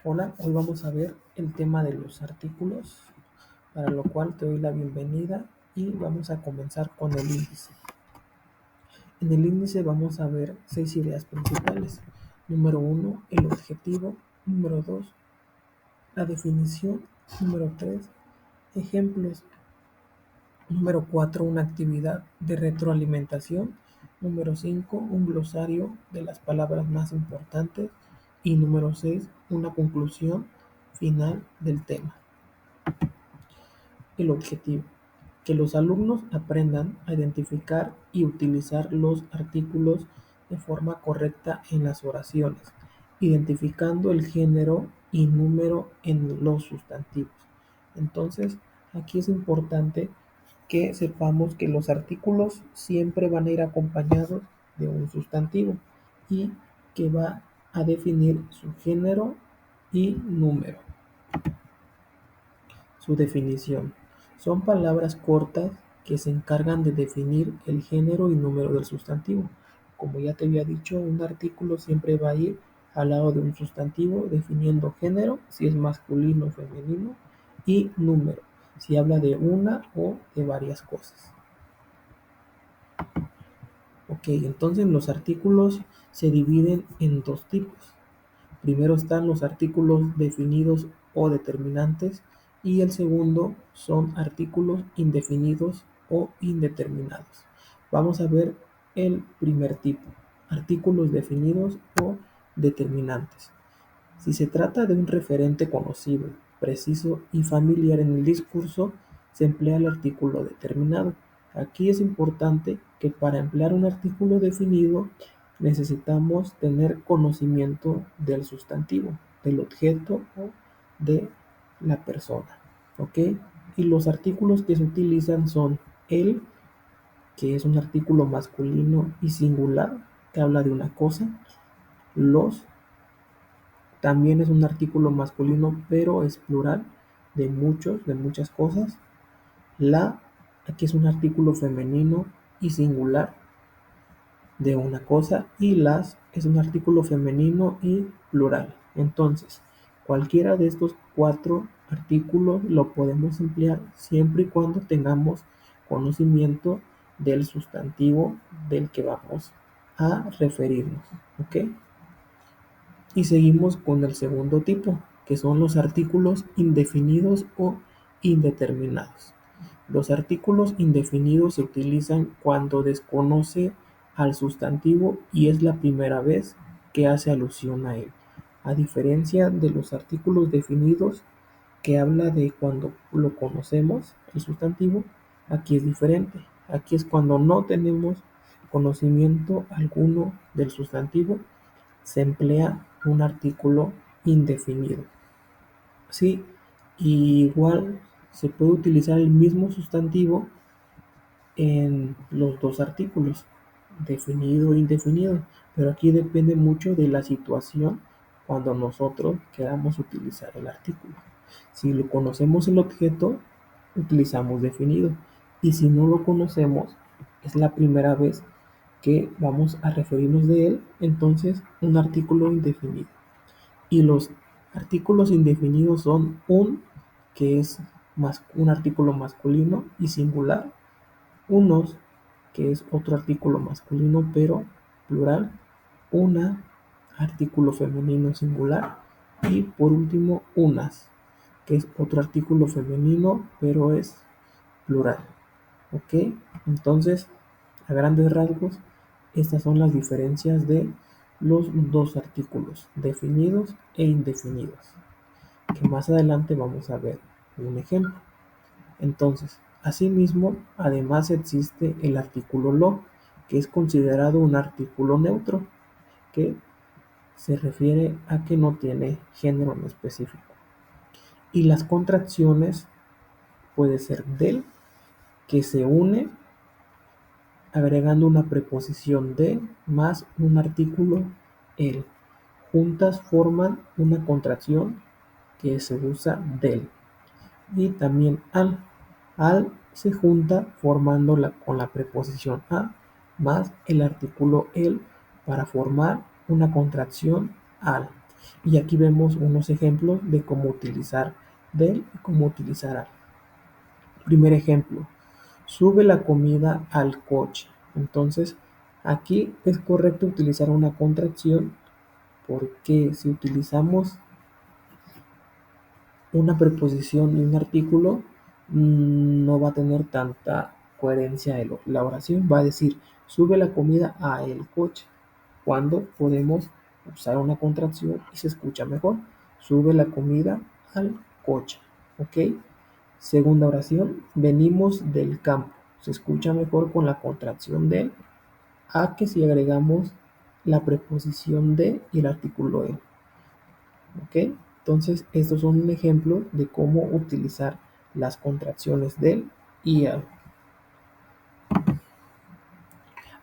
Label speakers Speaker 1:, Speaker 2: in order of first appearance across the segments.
Speaker 1: Hola, hoy vamos a ver el tema de los artículos, para lo cual te doy la bienvenida y vamos a comenzar con el índice. En el índice vamos a ver 6 ideas principales. Número 1, el objetivo. Número 2, la definición. Número 3, ejemplos. Número 4, una actividad de retroalimentación. Número 5, un glosario de las palabras más importantes. Y número 6, una conclusión final del tema. El objetivo: que los alumnos aprendan a identificar y utilizar los artículos de forma correcta en las oraciones, identificando el género y número en los sustantivos. Entonces, aquí es importante que sepamos que los artículos siempre van a ir acompañados de un sustantivo y que va a definir su género y número. Su definición: son palabras cortas que se encargan de definir el género y número del sustantivo. Como ya te había dicho, un artículo siempre va a ir al lado de un sustantivo definiendo género, si es masculino o femenino, y número, si habla de una o de varias cosas. Ok, entonces los artículos se dividen en dos tipos. Primero están los artículos definidos o determinantes y el segundo son artículos indefinidos o indeterminados. Vamos a ver el primer tipo, artículos definidos o determinantes. Si se trata de un referente conocido, preciso y familiar en el discurso, se emplea el artículo determinado. Aquí es importante que para emplear un artículo definido necesitamos tener conocimiento del sustantivo, del objeto o de la persona. ¿Ok? Y los artículos que se utilizan son el, que es un artículo masculino y singular, que habla de una cosa. Los, también es un artículo masculino, pero es plural, de muchas cosas. La, aquí es un artículo femenino y singular, de una cosa, y las es un artículo femenino y plural. Entonces, cualquiera de estos 4 artículos lo podemos emplear siempre y cuando tengamos conocimiento del sustantivo del que vamos a referirnos. ¿Ok? Y seguimos con el segundo tipo, que son los artículos indefinidos o indeterminados. Los artículos indefinidos se utilizan cuando desconoce al sustantivo y es la primera vez que hace alusión a él. A diferencia de los artículos definidos, que habla de cuando lo conocemos, el sustantivo, aquí es diferente. Aquí es cuando no tenemos conocimiento alguno del sustantivo, se emplea un artículo indefinido. Sí, y igual se puede utilizar el mismo sustantivo en los dos artículos, definido e indefinido, pero aquí depende mucho de la situación cuando nosotros queramos utilizar el artículo. Si lo conocemos el objeto, utilizamos definido, y si no lo conocemos, es la primera vez que vamos a referirnos de él, entonces un artículo indefinido. Y los artículos indefinidos son un, que es un artículo masculino y singular; unos, que es otro artículo masculino pero plural; una, artículo femenino singular; y por último unas, que es otro artículo femenino pero es plural. ¿Ok? Entonces, a grandes rasgos, estas son las diferencias de los dos artículos, definidos e indefinidos, que más adelante vamos a ver un ejemplo. Entonces, asimismo, además existe el artículo lo, que es considerado un artículo neutro, que se refiere a que no tiene género en específico. Y las contracciones puede ser del, que se une agregando una preposición de más un artículo el. Juntas forman una contracción que se usa del. Y también al. Al se junta formando con la preposición a más el artículo el para formar una contracción al. Y aquí vemos unos ejemplos de cómo utilizar del y cómo utilizar al. Primer ejemplo, sube la comida al coche. Entonces, aquí es correcto utilizar una contracción porque si utilizamos una preposición y un artículo, no va a tener tanta coherencia en la oración. Va a decir, sube la comida a el coche, cuando podemos usar una contracción y se escucha mejor. Sube la comida al coche, ¿ok? Segunda oración, venimos del campo. Se escucha mejor con la contracción de a que si agregamos la preposición de y el artículo el. ¿Ok? Entonces, estos son un ejemplo de cómo utilizar las contracciones del y al.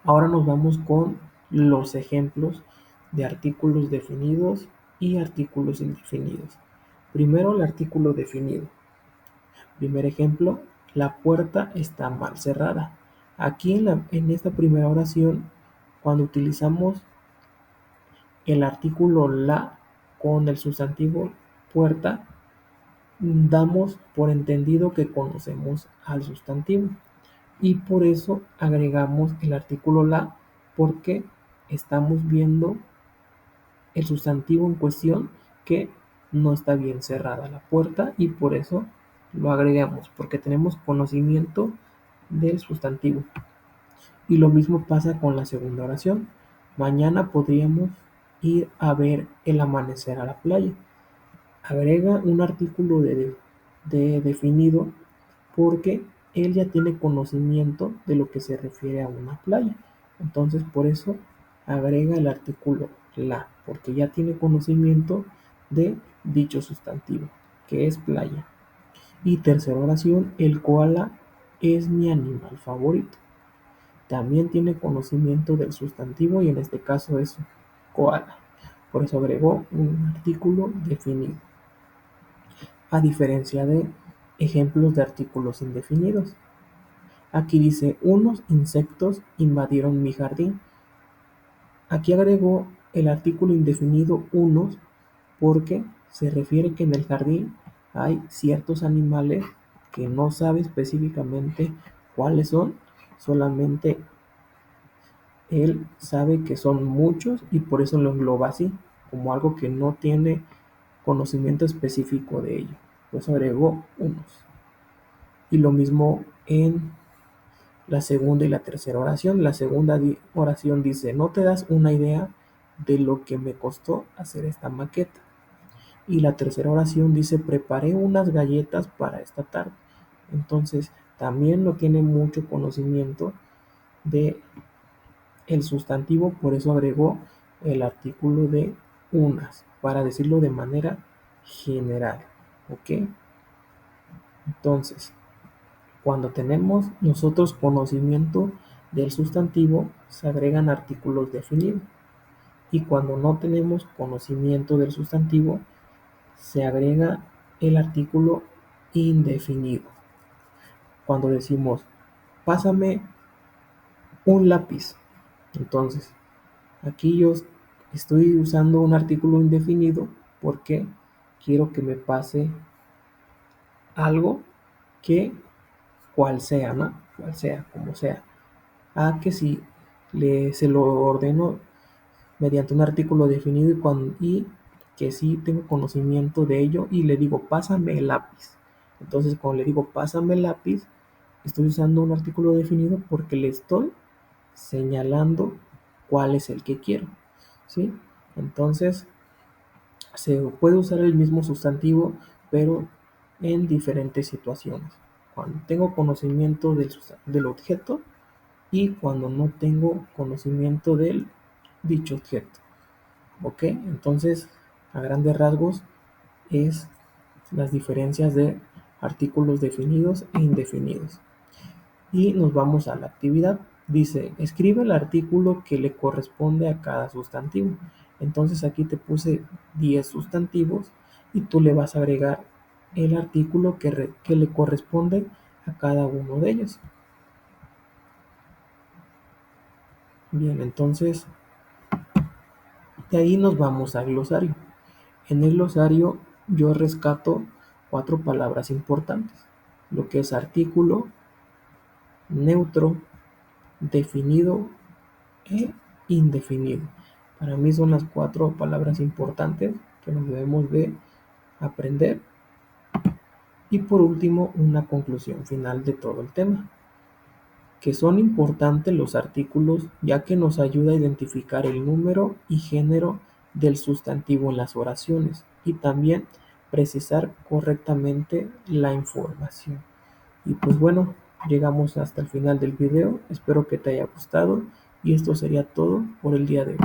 Speaker 1: Ahora nos vamos con los ejemplos de artículos definidos y artículos indefinidos. Primero, el artículo definido. Primer ejemplo, la puerta está mal cerrada. Aquí en esta primera oración, cuando utilizamos el artículo la con el sustantivo puerta, damos por entendido que conocemos al sustantivo y por eso agregamos el artículo la porque estamos viendo el sustantivo en cuestión que no está bien cerrada la puerta y por eso lo agregamos porque tenemos conocimiento del sustantivo. Y lo mismo pasa con la segunda oración. Mañana podríamos ir a ver el amanecer a la playa. Agrega un artículo de definido porque él ya tiene conocimiento de lo que se refiere a una playa. Entonces, por eso agrega el artículo la, porque ya tiene conocimiento de dicho sustantivo, que es playa. Y tercera oración, el koala es mi animal favorito. También tiene conocimiento del sustantivo y en este caso es koala. Por eso agregó un artículo definido. A diferencia de ejemplos de artículos indefinidos. Aquí dice, unos insectos invadieron mi jardín. Aquí agregó el artículo indefinido unos porque se refiere que en el jardín hay ciertos animales que no sabe específicamente cuáles son, solamente él sabe que son muchos y por eso lo engloba así, como algo que no tiene conocimiento específico de ello. Por eso agregó unos. Y lo mismo en la segunda y la tercera oración. La segunda oración dice, no te das una idea de lo que me costó hacer esta maqueta. Y la tercera oración dice, preparé unas galletas para esta tarde. Entonces, también no tiene mucho conocimiento de el sustantivo, por eso agregó el artículo de unas, para decirlo de manera general. ¿Ok? Entonces, cuando tenemos nosotros conocimiento del sustantivo, se agregan artículos definidos. Y cuando no tenemos conocimiento del sustantivo, se agrega el artículo indefinido. Cuando decimos, pásame un lápiz. Entonces, aquí yo estoy usando un artículo indefinido porque quiero que me pase algo que cual sea, ¿no? Cual sea, como sea. A que si se lo ordeno mediante un artículo definido y que sí tengo conocimiento de ello y le digo, pásame el lápiz. Entonces, cuando le digo, pásame el lápiz, estoy usando un artículo definido porque le estoy señalando cuál es el que quiero, ¿sí? Entonces, se puede usar el mismo sustantivo, pero en diferentes situaciones. Cuando tengo conocimiento del objeto y cuando no tengo conocimiento del dicho objeto. ¿Ok? Entonces, a grandes rasgos, es las diferencias de artículos definidos e indefinidos. Y nos vamos a la actividad. Dice, escribe el artículo que le corresponde a cada sustantivo. Entonces aquí te puse 10 sustantivos y tú le vas a agregar el artículo que le corresponde a cada uno de ellos. Bien, entonces de ahí nos vamos al glosario. En el glosario yo rescato 4 palabras importantes, lo que es artículo, neutro, definido e indefinido. Para mí son las 4 palabras importantes que nos debemos de aprender. Y por último, una conclusión final de todo el tema, que son importantes los artículos ya que nos ayuda a identificar el número y género del sustantivo en las oraciones y también precisar correctamente la información. Y pues bueno, llegamos hasta el final del video, espero que te haya gustado y esto sería todo por el día de hoy.